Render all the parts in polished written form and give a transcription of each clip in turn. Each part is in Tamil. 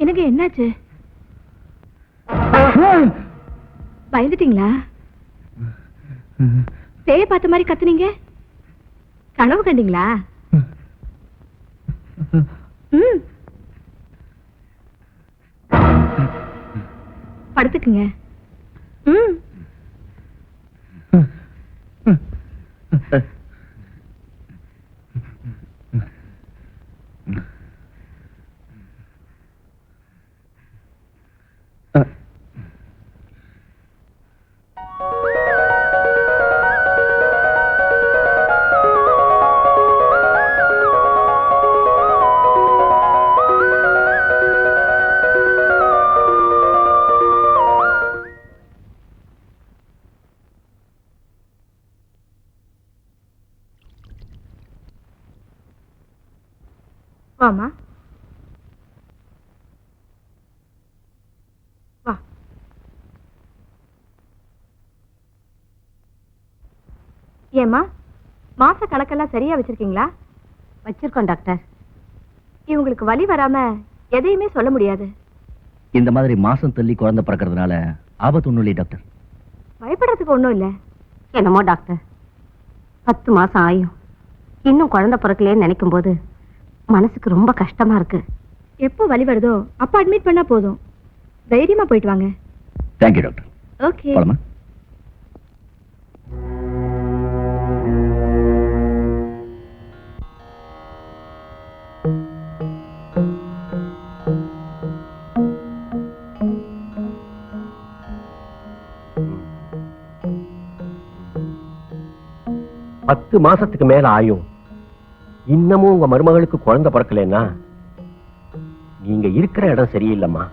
எனக்கு என்னாச்சு? பயந்துட்டீங்களா? பேய பார்த்த மாதிரி கத்துனீங்க. கனவு கண்டீங்களா? படுத்துக்குங்க. வாமா. ஏம்மா, மாச கணக்கெல்லாம் சரியா வச்சிருக்கீங்களா? வச்சிருக்கோம் டாக்டர். இவங்களுக்கு வலி வராம எதையுமே சொல்ல முடியாது. இந்த மாதிரி மாசம் தள்ளி குழந்தை பிறக்கிறதுனால ஆபத்து ஒண்ணும் இல்லை டாக்டர். பயப்படுறதுக்கு ஒண்ணும் இல்ல. என்னமோ டாக்டர், 10 மாசம் ஆயும் இன்னும் குழந்தை பிறக்கலையேன்னு நினைக்கும் போது மனசுக்கு ரொம்ப கஷ்டமா இருக்கு. எப்போ வலி வருதோ அப்ப அட்மிட் பண்ணா போதும். தைரியமா போயிட்டு வாங்க. Thank you doctor. ஓகே. போலாமா? பத்து மாசத்துக்கு மேல ஆயும் இன்னமும் உங்க மருமகளுக்கு குழந்தை பிறக்கலன்னா நீங்க இருக்கிற இடம் சரியில்லைம்மா.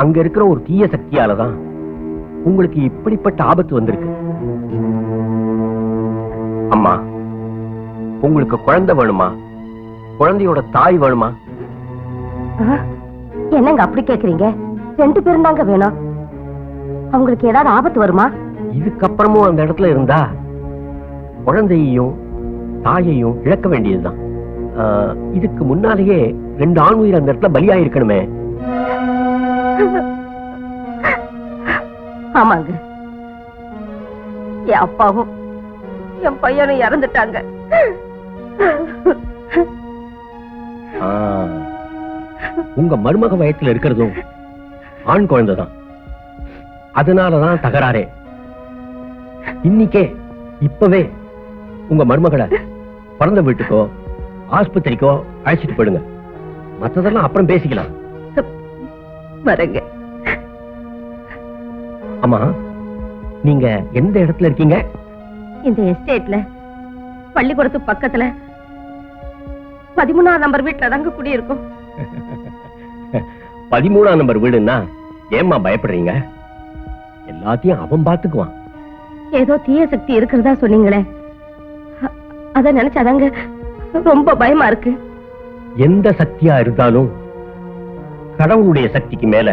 அங்க இருக்கிற ஒரு தீய சக்தியாலதான் உங்களுக்கு இப்படிப்பட்ட ஆபத்து வந்திருக்கு. அம்மா, உங்களுக்கு குழந்தை வேணுமா? குழந்தையோட தாய் வேணுமா? என்னங்க அப்படி கேக்குறீங்க? 2 பேரும் தாங்க வேணும். அவங்களுக்கு ஏதாவது ஆபத்து வருமா? இதுக்கப்புறமும் அந்த இடத்துல இருந்தா குழந்தையையும் தாயையும் இழக்க வேண்டியதுதான். இதுக்கு முன்னாலேயே 2 ஆண் உயிர் அந்த இடத்துல பலியாயிருக்கணுமே. ஆமாங்க, என் அப்பாவும் என் பையனும் இறந்துட்டாங்க. உங்க மருமக வயத்துல இருக்கிறதும் ஆண் குழந்தைதான். அதனாலதான் தகராறே. இன்னைக்கே இப்பவே உங்க மருமகளை பிறந்த வீட்டுக்கோ ஆஸ்பத்திரிக்கோ அழைச்சிட்டு போயிடுங்க. மற்றதெல்லாம் அப்புறம் பேசிக்கலாம். வரங்க. ஆமா, நீங்க எந்த இடத்துல இருக்கீங்க? இந்த எஸ்டேட்ல பள்ளிக்கூடத்து பக்கத்துல 13ஆம் நம்பர் வீட்டுல தாங்க குடியிருக்கும். 13ஆம் நம்பர் வீடுன்னா ஏம்மா பயப்படுறீங்க? எல்லாத்தையும் அவன் பாத்துக்குவான். ஏதோ தீய சக்தி இருக்கிறதா சொன்னீங்களே, அத நினைச்சாதாங்க ரொம்ப பயமா இருக்கு. எந்த சக்தியா இருந்தாலும் கடவுளுடைய சக்திக்கு மேல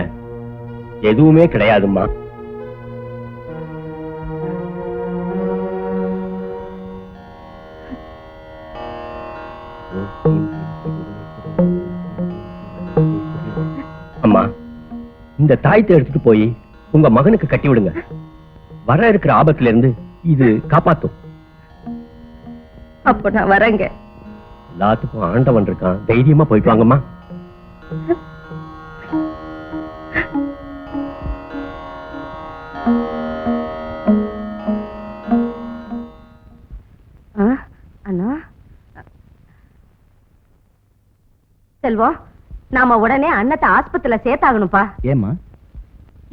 எதுவுமே கிடையாதும்மா. அம்மா, இந்த தாயத்தை எடுத்துட்டு போய் உங்க மகனுக்கு கட்டி விடுங்க. வர இருக்கிற ஆபத்துல இருந்து இது காப்பாத்தும். அப்ப நான் வரேங்க. எல்லாத்துக்கும் ஆண்டவன் இருக்கான். தைரியமா போயிட்டு வாங்கம்மா. அண்ணா, செல்வம், நாம உடனே அண்ணத்தை ஆஸ்பத்திரியில சேர்த்தாகணும்பா. ஏம்மா?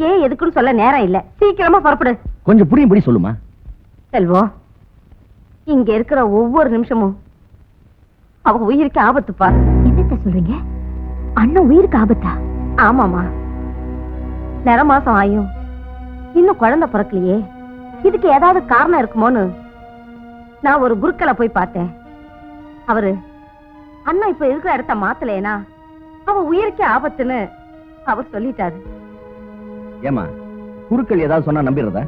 ஏன் எதுக்குன்னு சொல்ல நேரம் இல்ல. சீக்கிரமா புறப்படு. கொஞ்சம் புரியும்படி சொல்லுமா. செல்வம், இங்க இருக்கிற ஒவ்வொரு நிமிஷமும் அவ உயிருக்கு ஆபத்துப்பா. என்னத்த சொல்றீங்க? அண்ணன் உயிருக்கு ஆபத்தா? ஆமாமா, நிற மாசம் ஆயும் இன்னும் குழந்தை பிறக்கலையே. இதுக்கு ஏதாவது காரணம் இருக்குமோன்னு நான் ஒரு குருக்களை போய் பார்த்தேன். அவரு அண்ணா இப்ப இருக்கிற இடத்த மாத்தலேனா அவ உயிருக்கே ஆபத்துன்னு அவர் சொல்லிட்டாரு. ஏமா, குருக்கள் ஏதாவது சொன்னா நம்பிடுறதா?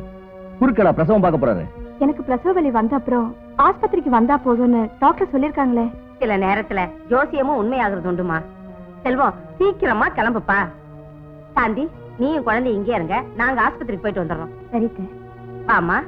குருக்களா பிரசவம் பார்க்க போறாரு? எனக்கு பிரசவ வலி வந்த அப்புறம் ஆஸ்பத்திரிக்கு வந்தா போதும்னு டாக்டர் சொல்லிருக்காங்களே. சில நேரத்துல ஜோசியமும் உண்மையாகிறது உண்டுமா. செல்வம், சீக்கிரமா கிளம்புப்பா. சாந்தி, நீயும் குழந்தை இங்கே இருங்க. நாங்க ஆஸ்பத்திரிக்கு போயிட்டு வந்துடுறோம். சரி. ஆமா.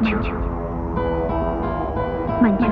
மஞ்சு மஞ்சு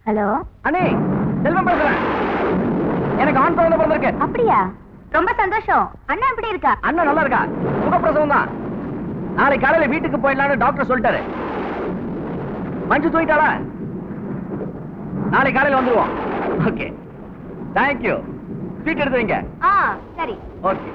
ஹலோ அண்ணே, செல்வம் பேசுறேன். எனக்கு ஆண் குழந்தை பிறந்திருக்கு. அப்படியா? ரொம்ப சந்தோஷம். அண்ணா எப்படி இருக்கா? அண்ணன் நல்லா இருக்கா? சுகப்பிரசவம் தான். நாளைக்கு காலையில வீட்டுக்கு போயிடலாம்னு டாக்டர் சொல்லிட்டாரு. மஞ்சு தூங்கிட்டாளா? நாளைக்கு காலையில வந்துருவோம். Okay, thank you. ஸ்வீட் எடுத்து வைங்க. சரி. ஓகே.